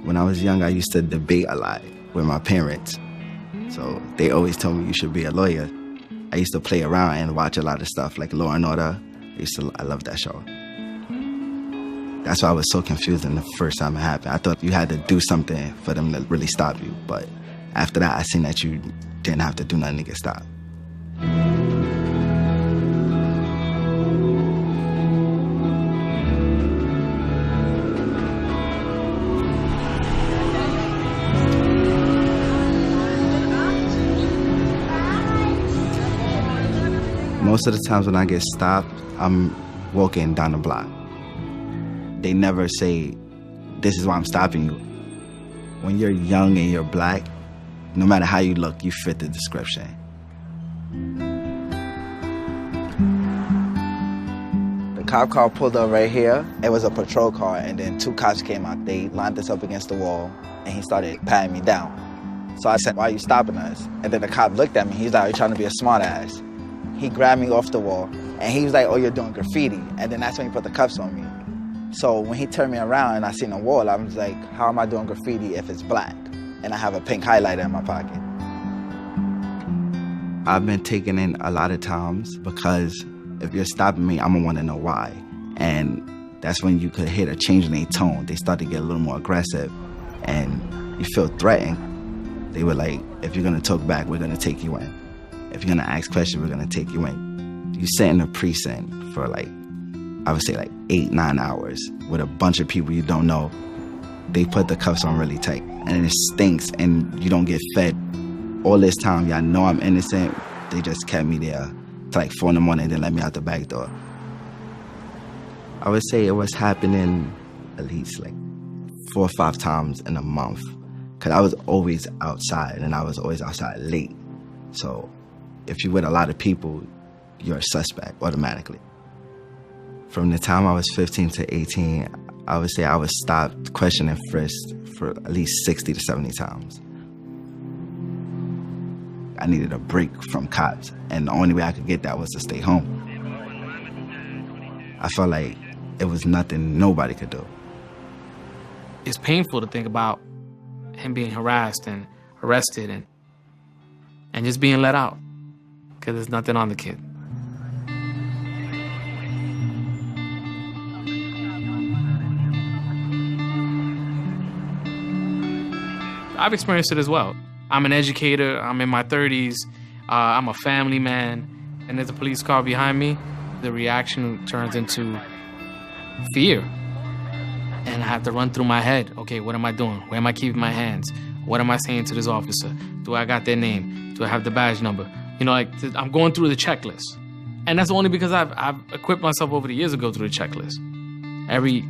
When I was young, I used to debate a lot with my parents. So they always told me you should be a lawyer. I used to play around and watch a lot of stuff like Law and Order. I love that show. That's why I was so confused the first time it happened. I thought you had to do something for them to really stop you. But after that, I seen that you didn't have to do nothing to get stopped. Most of the times when I get stopped, I'm walking down the block. They never say, this is why I'm stopping you. When you're young and you're black, no matter how you look, you fit the description. The cop car pulled up right here. It was a patrol car, and then 2 cops came out. They lined us up against the wall, and he started patting me down. So I said, why are you stopping us? And then the cop looked at me. He's like, are you trying to be a smart ass? He grabbed me off the wall, and he was like, oh, you're doing graffiti. And then that's when he put the cuffs on me. So when he turned me around and I seen a wall, I was like, how am I doing graffiti if it's black? And I have a pink highlighter in my pocket. I've been taken in a lot of times because if you're stopping me, I'm gonna wanna know why. And that's when you could hit a change in their tone. They start to get a little more aggressive and you feel threatened. They were like, if you're gonna talk back, we're gonna take you in. If you're gonna ask questions, we're gonna take you in. You sit in a precinct for I would say 8-9 hours with a bunch of people you don't know. They put the cuffs on really tight and it stinks and you don't get fed. All this time, y'all know I'm innocent. They just kept me there till 4 in the morning and then let me out the back door. I would say it was happening at least 4 or 5 times in a month. Cause I was always outside and I was always outside late. So if you're with a lot of people, you're a suspect automatically. From the time I was 15 to 18, I would say I was stopped, questioned, and frisked for at least 60 to 70 times. I needed a break from cops, and the only way I could get that was to stay home. I felt like it was nothing nobody could do. It's painful to think about him being harassed and arrested and just being let out because there's nothing on the kid. I've experienced it as well. I'm an educator, I'm in my 30s, I'm a family man, and there's a police car behind me. The reaction turns into fear. And I have to run through my head, okay, what am I doing? Where am I keeping my hands? What am I saying to this officer? Do I got their name? Do I have the badge number? I'm going through the checklist. And that's only because I've equipped myself over the years to go through the checklist. Every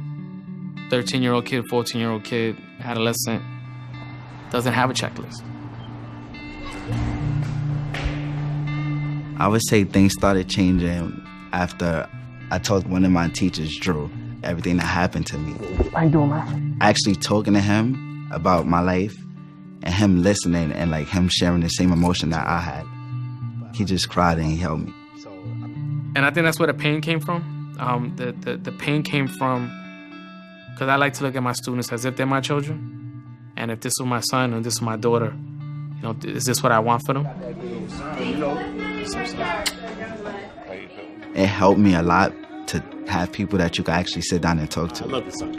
13-year-old kid, 14-year-old kid, adolescent, doesn't have a checklist. I would say things started changing after I told one of my teachers, Drew, everything that happened to me. How you doing, man? Actually talking to him about my life and him listening and him sharing the same emotion that I had. He just cried and he held me. And I think that's where the pain came from. The pain came from, because I like to look at my students as if they're my children. And if this was my son and this was my daughter, is this what I want for them? It helped me a lot to have people that you can actually sit down and talk to. I love this song.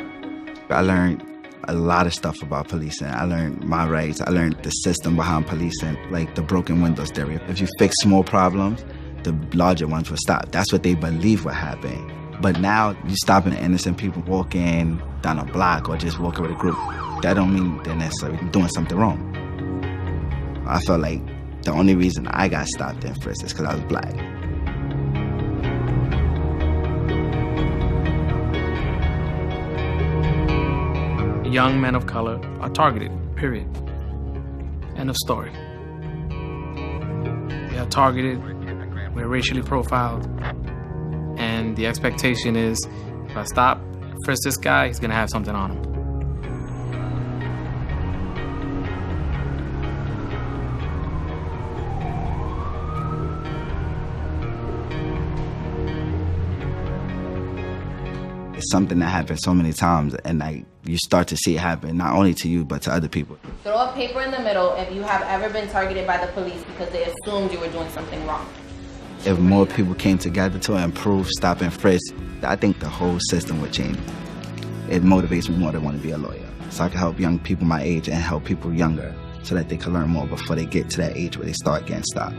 I learned a lot of stuff about policing. I learned my rights. I learned the system behind policing, like the broken windows theory. If you fix small problems, the larger ones will stop. That's what they believe will happen. But now you're stopping innocent people walking down a block or just walking with a group. That don't mean they're necessarily doing something wrong. I felt like the only reason I got stopped and frisked is because I was black. Young men of color are targeted, period. End of story. They are targeted, we're racially profiled, and the expectation is if I stop, frisk this guy, he's gonna have something on him. It's something that happens so many times, and like you start to see it happen not only to you but to other people. Throw a paper in the middle if you have ever been targeted by the police because they assumed you were doing something wrong. If more people came together to improve stop and frisk, I think the whole system would change. It motivates me more to want to be a lawyer, so I can help young people my age and help people younger so that they can learn more before they get to that age where they start getting stopped.